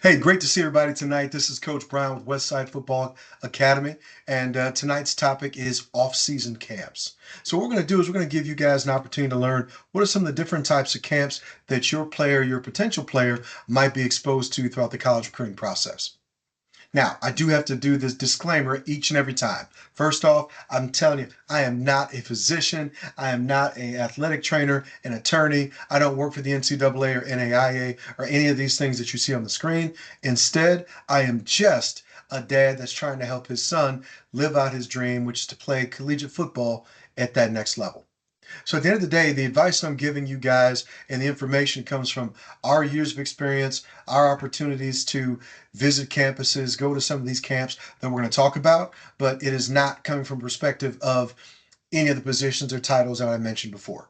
Hey, great to see everybody tonight. This is Coach Brown with Westside Football Academy, and tonight's topic is off-season camps. So what we're going to do is we're going to give you guys an opportunity to learn what are some of the different types of camps that your player, your potential player, might be exposed to throughout the college recruiting process. Now, I do have to do this disclaimer each and every time. First off, I'm telling you, I am not a physician. I am not an athletic trainer, an attorney. I don't work for the NCAA or NAIA or any of these things that you see on the screen. Instead, I am just a dad that's trying to help his son live out his dream, which is to play collegiate football at that next level. So at the end of the day, the advice I'm giving you guys and the information comes from our years of experience, our opportunities to visit campuses, go to some of these camps that we're going to talk about, but it is not coming from perspective of any of the positions or titles that I mentioned before.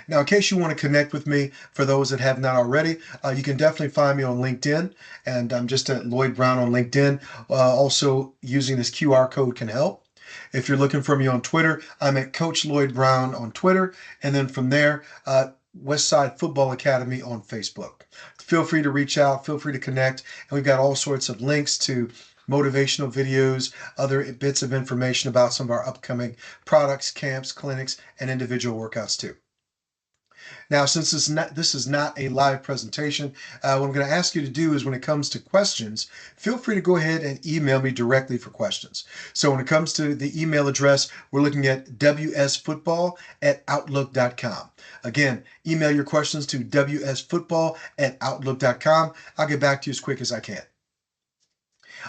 Now, in case you want to connect with me, for those that have not already, you can definitely find me on LinkedIn, and I'm just at Lloyd Brown on LinkedIn. Also, using this QR code can help. If you're looking for me on Twitter, I'm at Coach Lloyd Brown on Twitter, and then from there, Westside Football Academy on Facebook. Feel free to reach out, feel free to connect, and we've got all sorts of links to motivational videos, other bits of information about some of our upcoming products, camps, clinics, and individual workouts too. Now, since this is not a live presentation, what I'm going to ask you to do is when it comes to questions, feel free to go ahead and email me directly for questions. So when it comes to the email address, we're looking at wsfootball@outlook.com. Again, email your questions to wsfootball@outlook.com. I'll get back to you as quick as I can.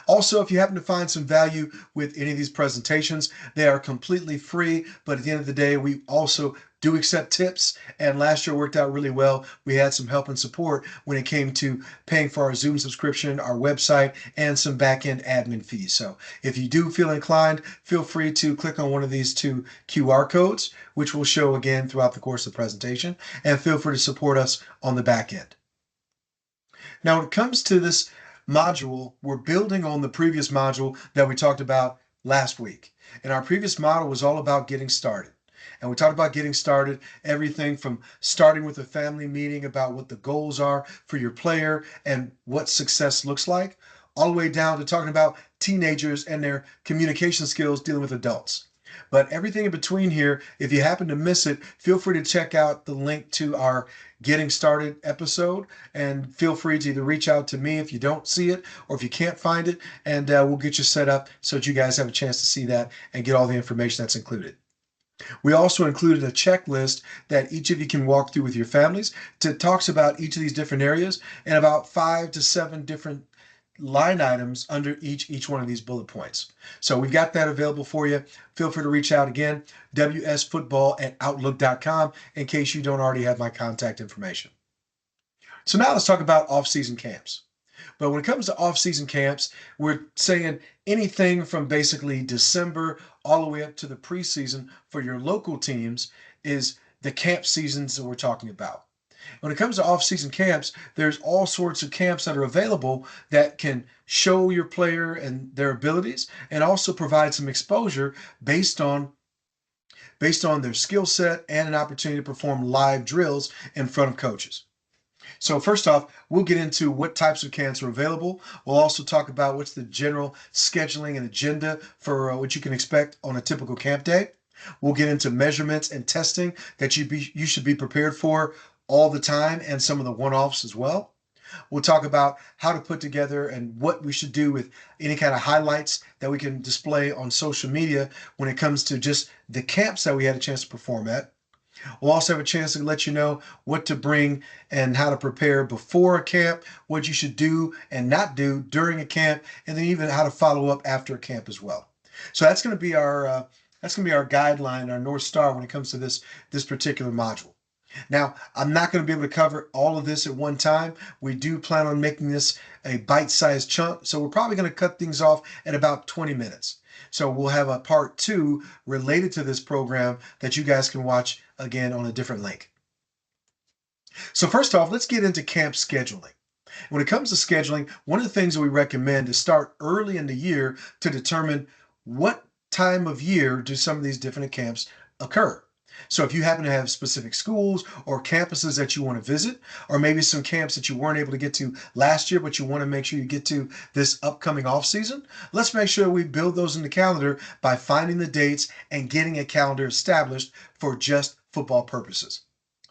Also, if you happen to find some value with any of these presentations, they are completely free, but at the end of the day, we also do accept tips, and last year worked out really well. We had some help and support when it came to paying for our Zoom subscription, our website, and some back-end admin fees. So if you do feel inclined, feel free to click on one of these two QR codes, which will show again throughout the course of the presentation, and feel free to support us on the back end. Now, when it comes to this module, we're building on the previous module that we talked about last week. And our previous model was all about getting started. And we talked about getting started, everything from starting with a family meeting about what the goals are for your player and what success looks like, all the way down to talking about teenagers and their communication skills dealing with adults. But everything in between here, if you happen to miss it, feel free to check out the link to our Getting Started episode, and feel free to either reach out to me if you don't see it or if you can't find it, and we'll get you set up so that you guys have a chance to see that and get all the information that's included. We also included a checklist that each of you can walk through with your families that talks about each of these different areas and about 5 to 7 different line items under each one of these bullet points. So we've got that available for you. Feel free to reach out again, wsfootball@outlook.com, in case you don't already have my contact information. So now let's talk about off-season camps. But when it comes to off-season camps, we're saying anything from basically December all the way up to the preseason for your local teams is the camp seasons that we're talking about. When it comes to off-season camps, there's all sorts of camps that are available that can show your player and their abilities and also provide some exposure based on their skill set and an opportunity to perform live drills in front of coaches. So first off, we'll get into what types of camps are available. We'll also talk about what's the general scheduling and agenda for what you can expect on a typical camp day. We'll get into measurements and testing that you should be prepared for all the time, and some of the one-offs as well. We'll talk about how to put together and what we should do with any kind of highlights that we can display on social media when it comes to just the camps that we had a chance to perform at. We'll also have a chance to let you know what to bring and how to prepare before a camp, what you should do and not do during a camp, and then even how to follow up after a camp as well. So that's going to be our guideline, our North Star when it comes to this particular module. Now, I'm not going to be able to cover all of this at one time. We do plan on making this a bite-sized chunk, so we're probably going to cut things off at about 20 minutes. So we'll have a part 2 related to this program that you guys can watch again on a different link. So first off, let's get into camp scheduling. When it comes to scheduling, one of the things that we recommend is start early in the year to determine what time of year do some of these different camps occur. So if you happen to have specific schools or campuses that you want to visit, or maybe some camps that you weren't able to get to last year, but you want to make sure you get to this upcoming off season, let's make sure we build those in the calendar by finding the dates and getting a calendar established for just football purposes.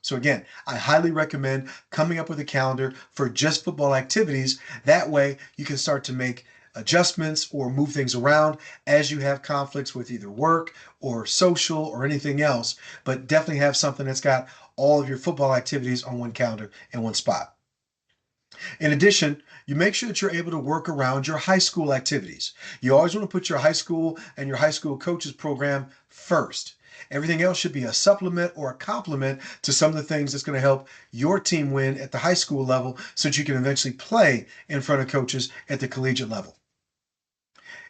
So again, I highly recommend coming up with a calendar for just football activities. That way you can start to make adjustments or move things around as you have conflicts with either work or social or anything else, but definitely have something that's got all of your football activities on one calendar in one spot. In addition, you make sure that you're able to work around your high school activities. You always want to put your high school and your high school coaches program first. Everything else should be a supplement or a complement to some of the things that's going to help your team win at the high school level so that you can eventually play in front of coaches at the collegiate level.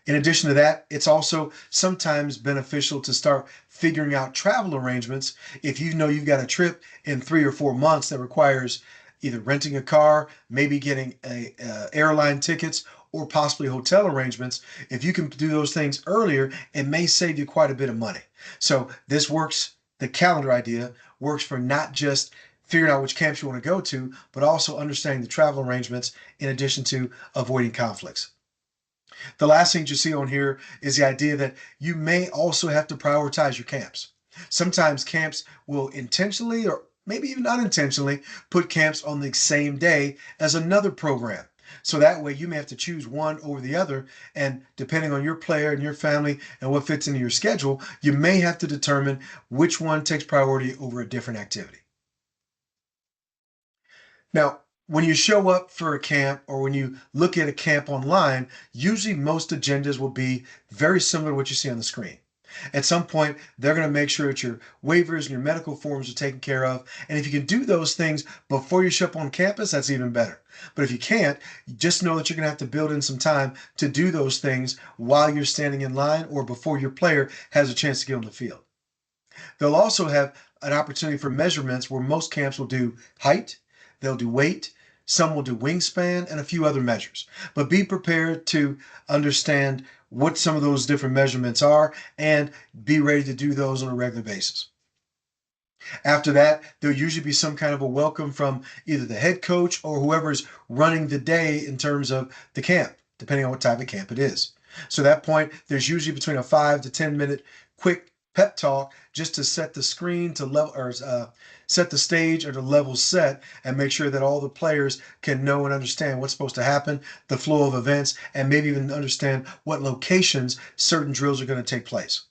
In addition to that, it's also sometimes beneficial to start figuring out travel arrangements. If you know you've got a trip in 3 or 4 months that requires either renting a car, maybe getting airline tickets, or possibly hotel arrangements, if you can do those things earlier, it may save you quite a bit of money. So this works, the calendar idea works for not just figuring out which camps you want to go to, but also understanding the travel arrangements in addition to avoiding conflicts. The last thing you see on here is the idea that you may also have to prioritize your camps. Sometimes camps will intentionally or maybe even unintentionally put camps on the same day as another program. So that way you may have to choose one over the other. And depending on your player and your family and what fits into your schedule, you may have to determine which one takes priority over a different activity. Now, when you show up for a camp or when you look at a camp online, usually most agendas will be very similar to what you see on the screen. At some point, they're going to make sure that your waivers and your medical forms are taken care of. And if you can do those things before you show up on campus, that's even better. But if you can't, just know that you're going to have to build in some time to do those things while you're standing in line or before your player has a chance to get on the field. They'll also have an opportunity for measurements where most camps will do height, they'll do weight, some will do wingspan, and a few other measures. But be prepared to understand what some of those different measurements are and be ready to do those on a regular basis. After that, there'll usually be some kind of a welcome from either the head coach or whoever's running the day in terms of the camp, depending on what type of camp it is. So at that point, there's usually between a 5 to 10 minute quick pep talk just to set the screen to level or set the stage or the level set and make sure that all the players can know and understand what's supposed to happen, the flow of events, and maybe even understand what locations certain drills are going to take place.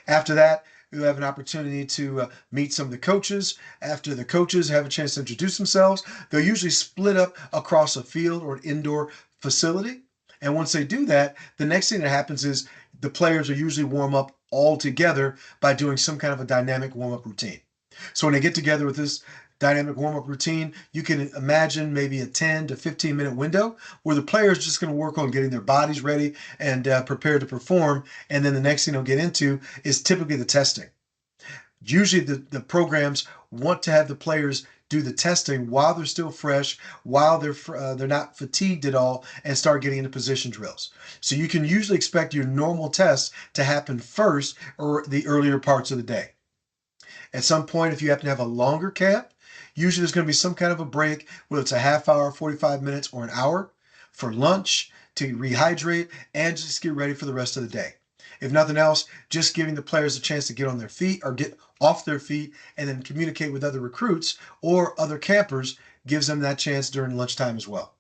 After that, you have an opportunity to meet some of the coaches. After the coaches have a chance to introduce themselves, they'll usually split up across a field or an indoor facility. And once they do that, the next thing that happens is the players are usually warm up all together by doing some kind of a dynamic warm up routine. So when they get together with this dynamic warm up routine, you can imagine maybe a 10 to 15 minute window where the players are just going to work on getting their bodies ready and prepared to perform. And then the next thing they'll get into is typically the testing. Usually the programs want to have the players do the testing while they're still fresh, while they're not fatigued at all, and start getting into position drills. So you can usually expect your normal tests to happen first or the earlier parts of the day. At some point, if you happen to have a longer camp, usually there's going to be some kind of a break, whether it's a half hour, 45 minutes, or an hour for lunch, to rehydrate, and just get ready for the rest of the day. If nothing else, just giving the players a chance to get on their feet or get off their feet and then communicate with other recruits or other campers gives them that chance during lunchtime as well.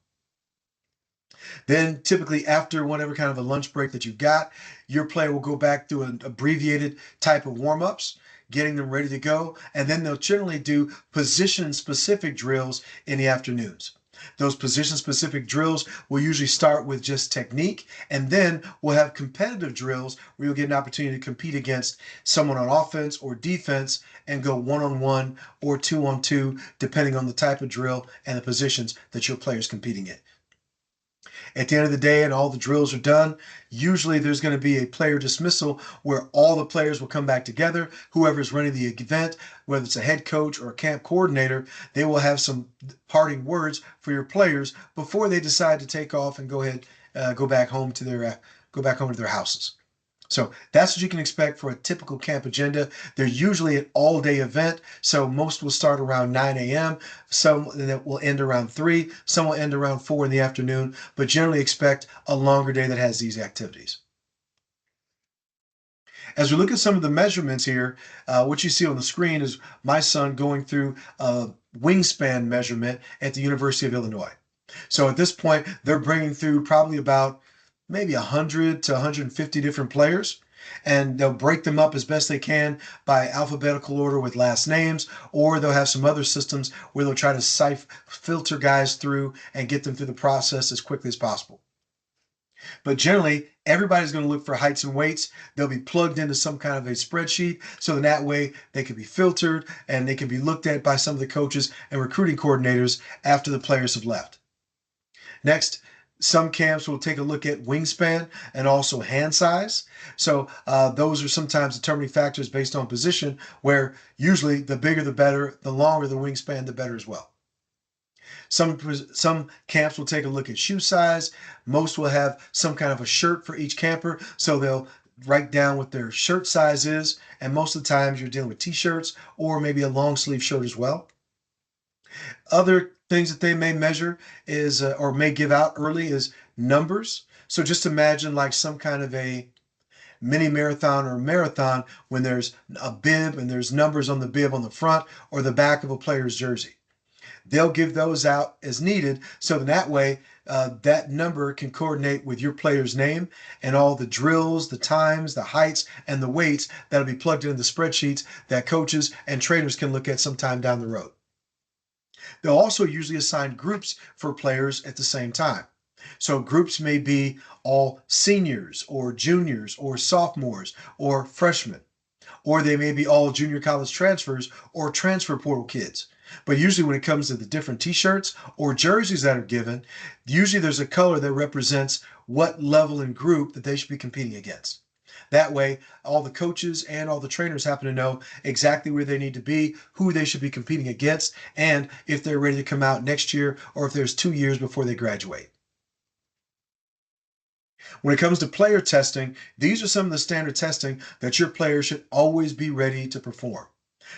Then typically after whatever kind of a lunch break that you got, your player will go back through an abbreviated type of warm-ups, getting them ready to go, and then they'll generally do position-specific drills in the afternoons. Those position-specific drills will usually start with just technique, and then we'll have competitive drills where you'll get an opportunity to compete against someone on offense or defense and go one-on-one or two-on-two, depending on the type of drill and the positions that your player's competing in. At the end of the day and all the drills are done, usually there's going to be a player dismissal where all the players will come back together. Whoever's running the event, whether it's a head coach or a camp coordinator, they will have some parting words for your players before they decide to take off and go back home to their houses. So that's what you can expect for a typical camp agenda. They're usually an all-day event, so most will start around 9 a.m. Some that will end around 3, some will end around 4 in the afternoon, but generally expect a longer day that has these activities. As we look at some of the measurements here, what you see on the screen is my son going through a wingspan measurement at the University of Illinois. So at this point, they're bringing through probably about maybe 100 to 150 different players, and they'll break them up as best they can by alphabetical order with last names, or they'll have some other systems where they'll try to filter guys through and get them through the process as quickly as possible. But generally, everybody's going to look for heights and weights. They'll be plugged into some kind of a spreadsheet, so in that way they can be filtered and they can be looked at by some of the coaches and recruiting coordinators after the players have left. Next, some camps will take a look at wingspan and also hand size. So those are sometimes determining factors based on position, where usually the bigger the better, the longer the wingspan, the better as well. Some camps will take a look at shoe size. Most will have some kind of a shirt for each camper, so they'll write down what their shirt size is, and most of the times you're dealing with t-shirts or maybe a long sleeve shirt as well. Other things that they may measure is or may give out early is numbers. So just imagine like some kind of a mini marathon or marathon when there's a bib and there's numbers on the bib on the front or the back of a player's jersey. They'll give those out as needed, so that way that number can coordinate with your player's name and all the drills, the times, the heights, and the weights that'll be plugged into the spreadsheets that coaches and trainers can look at sometime down the road. They'll also usually assign groups for players at the same time. So groups may be all seniors or juniors or sophomores or freshmen, or they may be all junior college transfers or transfer portal kids. But usually when it comes to the different t-shirts or jerseys that are given, usually there's a color that represents what level and group that they should be competing against. That way, all the coaches and all the trainers happen to know exactly where they need to be, who they should be competing against, and if they're ready to come out next year or if there's 2 years before they graduate. When it comes to player testing, these are some of the standard testing that your player should always be ready to perform.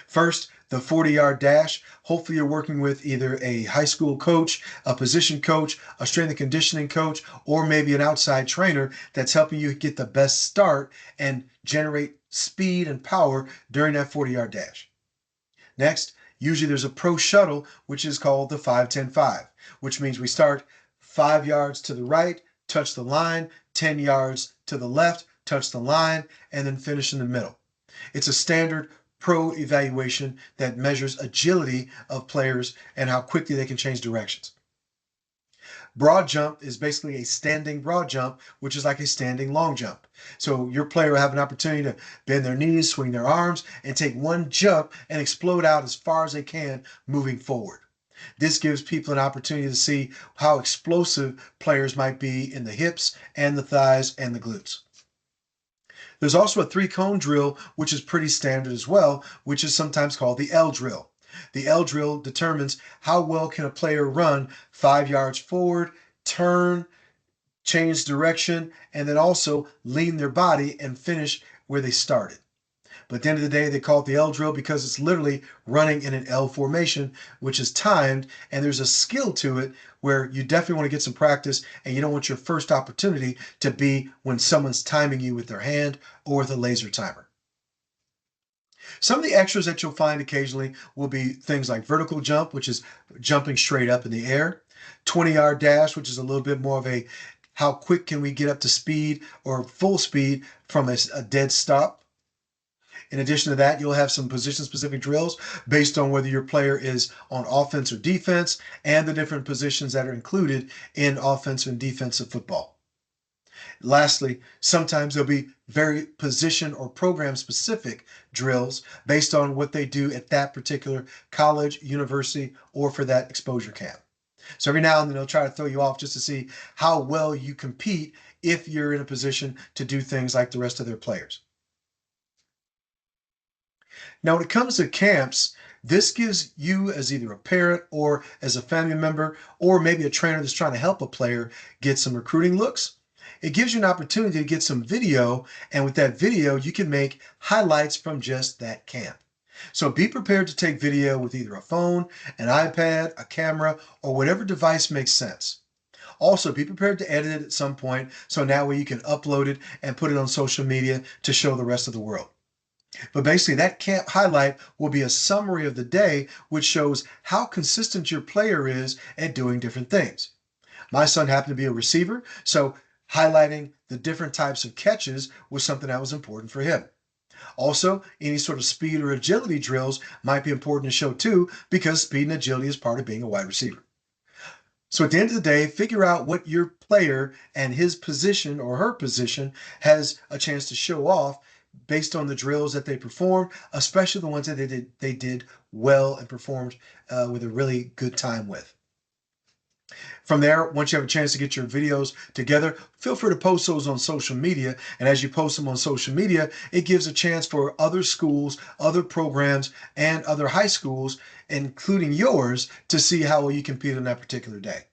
First, the 40-yard dash. Hopefully you're working with either a high school coach, a position coach, a strength and conditioning coach, or maybe an outside trainer that's helping you get the best start and generate speed and power during that 40-yard dash. Next, usually there's a pro shuttle, which is called the 5-10-5, which means we start 5 yards to the right, touch the line, 10 yards to the left, touch the line, and then finish in the middle. It's a standard pro evaluation that measures agility of players and how quickly they can change directions. Broad jump is basically a standing broad jump, which is like a standing long jump. So your player will have an opportunity to bend their knees, swing their arms, and take one jump and explode out as far as they can moving forward. This gives people an opportunity to see how explosive players might be in the hips and the thighs and the glutes. There's also a 3-cone drill, which is pretty standard as well, which is sometimes called the L drill. The L drill determines how well can a player run 5 yards forward, turn, change direction, and then also lean their body and finish where they started. But at the end of the day, they call it the L drill because it's literally running in an L formation, which is timed, and there's a skill to it where you definitely want to get some practice, and you don't want your first opportunity to be when someone's timing you with their hand or with a laser timer. Some of the extras that you'll find occasionally will be things like vertical jump, which is jumping straight up in the air, 20-yard dash, which is a little bit more of a how quick can we get up to speed or full speed from a dead stop. In addition to that, you'll have some position-specific drills based on whether your player is on offense or defense and the different positions that are included in offensive and defensive football. Lastly, sometimes there'll be very position or program-specific drills based on what they do at that particular college, university, or for that exposure camp. So every now and then they'll try to throw you off just to see how well you compete if you're in a position to do things like the rest of their players. Now, when it comes to camps, this gives you as either a parent or as a family member or maybe a trainer that's trying to help a player get some recruiting looks. It gives you an opportunity to get some video, and with that video, you can make highlights from just that camp. So be prepared to take video with either a phone, an iPad, a camera, or whatever device makes sense. Also, be prepared to edit it at some point so that way you can upload it and put it on social media to show the rest of the world. But basically, that camp highlight will be a summary of the day, which shows how consistent your player is at doing different things. My son happened to be a receiver, so highlighting the different types of catches was something that was important for him. Also, any sort of speed or agility drills might be important to show too, because speed and agility is part of being a wide receiver. So at the end of the day, figure out what your player and his position or her position has a chance to show off based on the drills that they performed, especially the ones that they did well and performed with a really good time with. From there, once you have a chance to get your videos together, feel free to post those on social media. And as you post them on social media, it gives a chance for other schools, other programs, and other high schools, including yours, to see how well you compete on that particular day.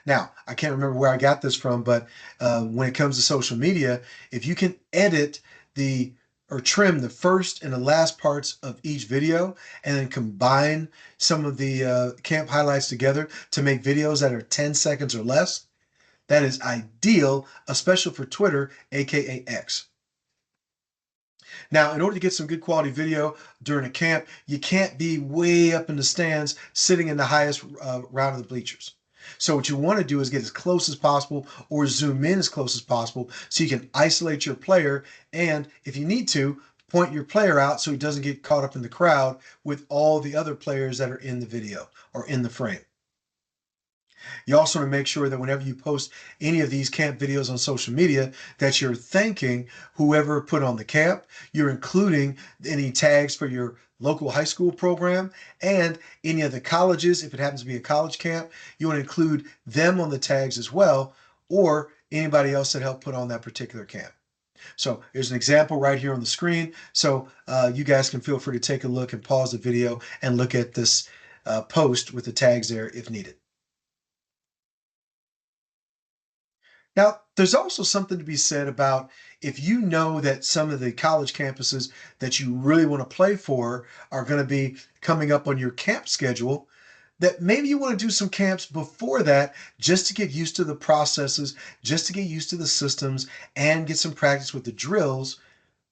Now, I can't remember where I got this from, but when it comes to social media, if you can edit the or trim the first and the last parts of each video and then combine some of the camp highlights together to make videos that are 10 seconds or less, that is ideal, especially for Twitter, aka X. Now, in order to get some good quality video during a camp, you can't be way up in the stands sitting in the highest round of the bleachers. So what you want to do is get as close as possible or zoom in as close as possible so you can isolate your player, and if you need to, point your player out so he doesn't get caught up in the crowd with all the other players that are in the video or in the frame. You also want to make sure that whenever you post any of these camp videos on social media, that you're thanking whoever put on the camp. You're including any tags for your local high school program and any of the colleges. If it happens to be a college camp, you want to include them on the tags as well, or anybody else that helped put on that particular camp. So there's an example right here on the screen. So you guys can feel free to take a look and pause the video and look at this post with the tags there if needed. Now, there's also something to be said about if you know that some of the college campuses that you really want to play for are going to be coming up on your camp schedule, that maybe you want to do some camps before that just to get used to the processes, just to get used to the systems, and get some practice with the drills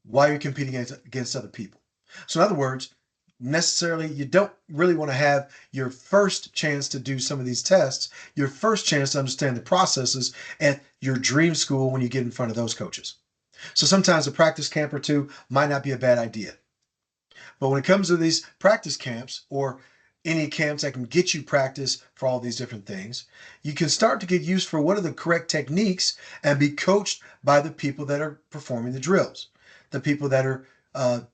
while you're competing against other people. So, in other words, necessarily you don't really want to have your first chance to do some of these tests, your first chance to understand the processes at your dream school when you get in front of those coaches. So sometimes a practice camp or two might not be a bad idea. But when it comes to these practice camps or any camps that can get you practice for all these different things, you can start to get used for what are the correct techniques and be coached by the people that are performing the drills, the people that are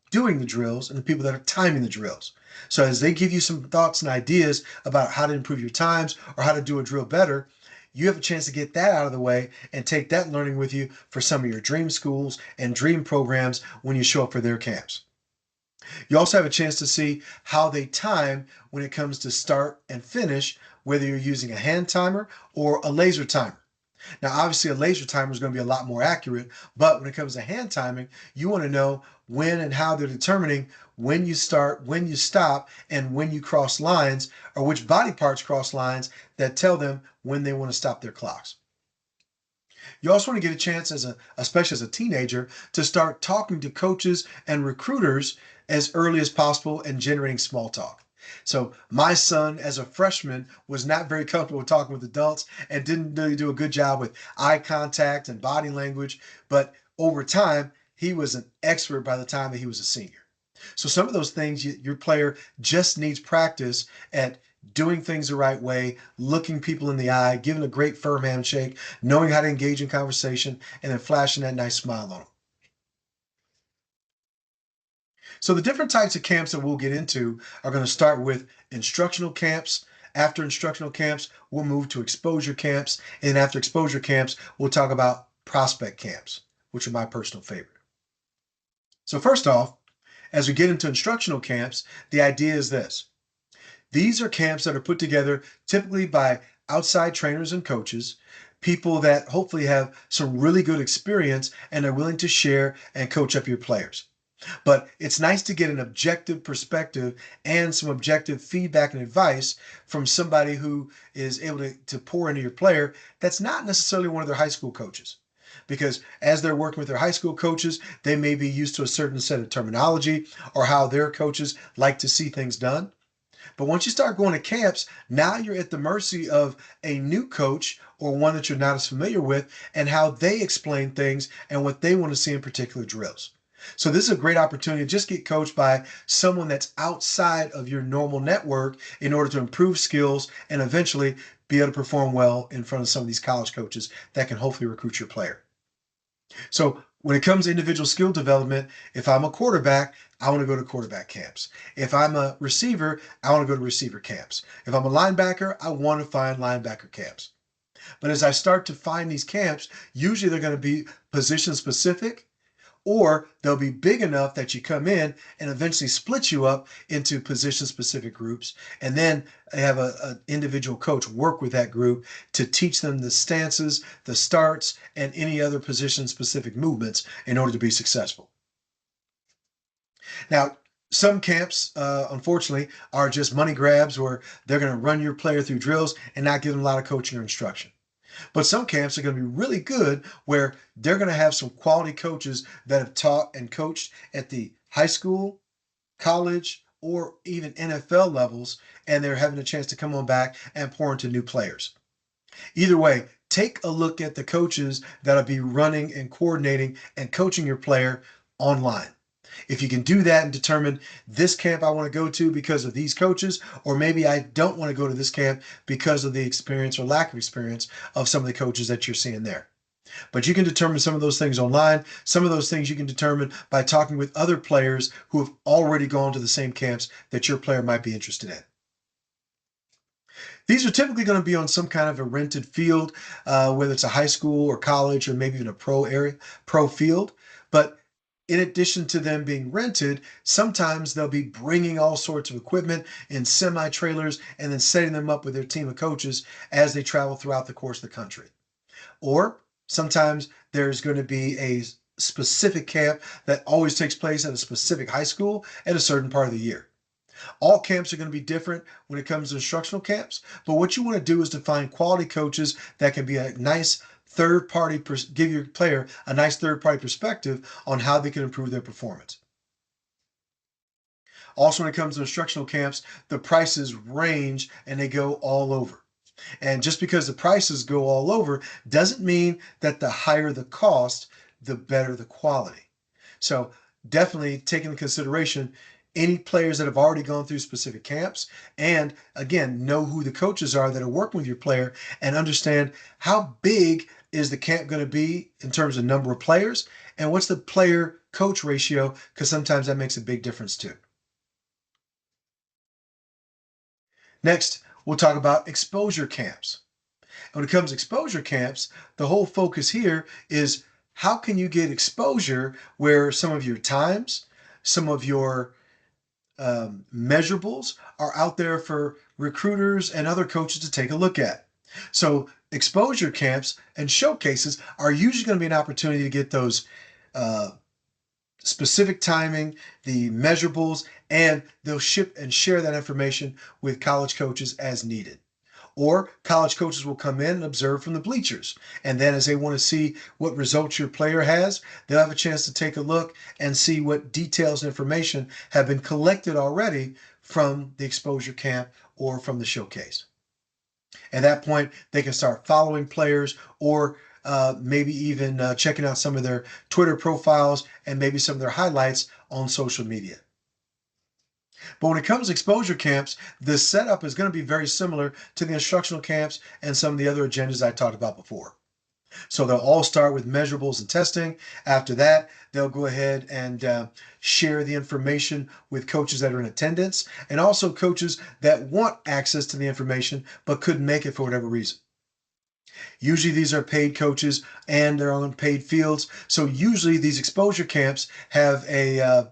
doing the drills, and the people that are timing the drills. So as they give you some thoughts and ideas about how to improve your times or how to do a drill better, you have a chance to get that out of the way and take that learning with you for some of your dream schools and dream programs when you show up for their camps. You also have a chance to see how they time when it comes to start and finish, whether you're using a hand timer or a laser timer. Now, obviously, a laser timer is going to be a lot more accurate, but when it comes to hand timing, you want to know when and how they're determining when you start, when you stop, and when you cross lines, or which body parts cross lines that tell them when they want to stop their clocks. You also want to get a chance, especially as a teenager, to start talking to coaches and recruiters as early as possible and generating small talk. So my son, as a freshman, was not very comfortable talking with adults and didn't really do a good job with eye contact and body language. But over time, he was an expert by the time that he was a senior. So some of those things, your player just needs practice at doing things the right way, looking people in the eye, giving a great firm handshake, knowing how to engage in conversation, and then flashing that nice smile on them. So the different types of camps that we'll get into are going to start with instructional camps. After instructional camps, we'll move to exposure camps. And after exposure camps, we'll talk about prospect camps, which are my personal favorite. So first off, as we get into instructional camps, the idea is this. These are camps that are put together typically by outside trainers and coaches people that hopefully have some really good experience and are willing to share and coach up your players. But it's nice to get an objective perspective and some objective feedback and advice from somebody who is able to pour into your player that's not necessarily one of their high school coaches. Because as they're working with their high school coaches, they may be used to a certain set of terminology or how their coaches like to see things done. But once you start going to camps, now you're at the mercy of a new coach or one that you're not as familiar with and how they explain things and what they want to see in particular drills. So this is a great opportunity to just get coached by someone that's outside of your normal network in order to improve skills and eventually be able to perform well in front of some of these college coaches that can hopefully recruit your player. So when it comes to individual skill development, if I'm a quarterback, I want to go to quarterback camps. If I'm a receiver, I want to go to receiver camps. If I'm a linebacker, I want to find linebacker camps. But as I start to find these camps, usually they're going to be position specific, or they'll be big enough that you come in and eventually split you up into position specific groups and then have an individual coach work with that group to teach them the stances, the starts, and any other position specific movements in order to be successful. Now, some camps, unfortunately, are just money grabs where they're going to run your player through drills and not give them a lot of coaching or instruction. But some camps are going to be really good where they're going to have some quality coaches that have taught and coached at the high school, college, or even NFL levels, and they're having a chance to come on back and pour into new players. Either way, take a look at the coaches that'll be running and coordinating and coaching your player online. If you can do that and determine this camp I want to go to because of these coaches, or maybe I don't want to go to this camp because of the experience or lack of experience of some of the coaches that you're seeing there. But you can determine some of those things online. Some of those things you can determine by talking with other players who have already gone to the same camps that your player might be interested in. These are typically going to be on some kind of a rented field, whether it's a high school or college or maybe even a pro field. But in addition to them being rented, sometimes they'll be bringing all sorts of equipment in semi trailers and then setting them up with their team of coaches as they travel throughout the course of the country. Or sometimes there's going to be a specific camp that always takes place at a specific high school at a certain part of the year. All camps are going to be different when it comes to instructional camps, but what you want to do is to find quality coaches that can be a nice third party, give your player a nice third party perspective on how they can improve their performance. Also, when it comes to instructional camps, the prices range and they go all over. And just because the prices go all over doesn't mean that the higher the cost, the better the quality. So definitely take into consideration any players that have already gone through specific camps, and again, know who the coaches are that are working with your player and understand how big is the camp going to be in terms of number of players and what's the player coach ratio, because sometimes that makes a big difference too. Next, we'll talk about exposure camps. When it comes to exposure camps, the whole focus here is how can you get exposure where some of your times, some of your measurables are out there for recruiters and other coaches to take a look at. So exposure camps and showcases are usually going to be an opportunity to get those uh, specific timing, the measurables, and they'll ship and share that information with college coaches as needed. Or college coaches will come in and observe from the bleachers. And then as they want to see what results your player has, they'll have a chance to take a look and see what details and information have been collected already from the exposure camp or from the showcase. At that point, they can start following players or maybe even checking out some of their Twitter profiles and maybe some of their highlights on social media. But when it comes to exposure camps, the setup is going to be very similar to the instructional camps and some of the other agendas I talked about before. So they'll all start with measurables and testing. After that, they'll go ahead and share the information with coaches that are in attendance and also coaches that want access to the information but couldn't make it for whatever reason. Usually these are paid coaches and they're on paid fields. So usually these exposure camps have a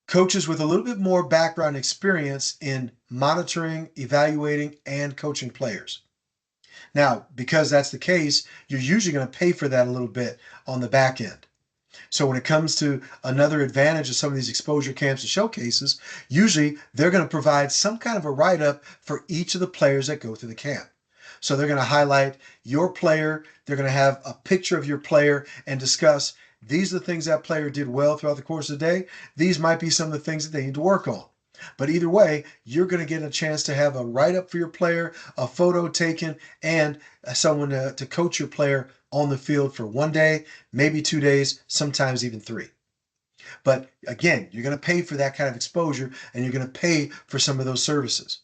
coaches with a little bit more background experience in monitoring, evaluating, and coaching players. Now, because that's the case, you're usually going to pay for that a little bit on the back end. So when it comes to another advantage of some of these exposure camps and showcases, usually they're going to provide some kind of a write-up for each of the players that go through the camp. So they're going to highlight your player, they're going to have a picture of your player and discuss these are the things that player did well throughout the course of the day. These might be some of the things that they need to work on. But either way, you're going to get a chance to have a write-up for your player, a photo taken, and someone to coach your player on the field for 1 day, maybe 2 days, sometimes even 3. But again, you're going to pay for that kind of exposure and you're going to pay for some of those services.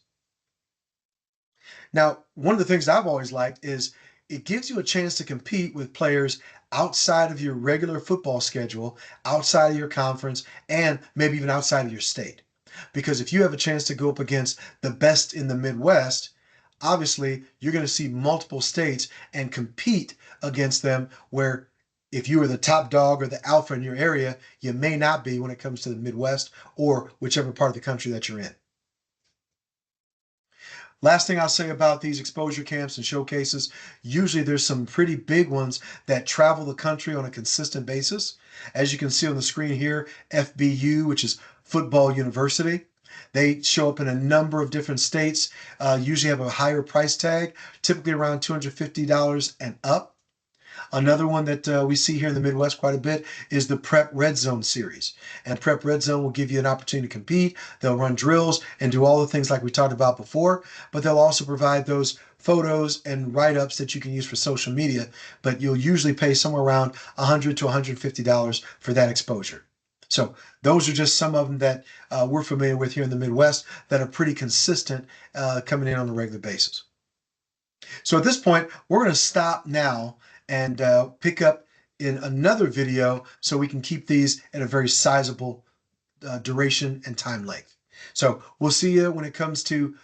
Now, one of the things I've always liked is it gives you a chance to compete with players outside of your regular football schedule, outside of your conference, and maybe even outside of your state. Because if you have a chance to go up against the best in the Midwest, obviously you're going to see multiple states and compete against them where if you are the top dog or the alpha in your area, you may not be when it comes to the Midwest or whichever part of the country that you're in. Last thing I'll say about these exposure camps and showcases, usually there's some pretty big ones that travel the country on a consistent basis. As you can see on the screen here, FBU, which is Football University. They show up in a number of different states, usually have a higher price tag, typically around $250 and up. Another one that we see here in the Midwest quite a bit is the Prep Red Zone series. And Prep Red Zone will give you an opportunity to compete. They'll run drills and do all the things like we talked about before, but they'll also provide those photos and write-ups that you can use for social media, but you'll usually pay somewhere around $100 to $150 for that exposure. So those are just some of them that we're familiar with here in the Midwest that are pretty consistent coming in on a regular basis. So at this point, we're going to stop now and pick up in another video so we can keep these at a very sizable duration and time length. So we'll see you when it comes to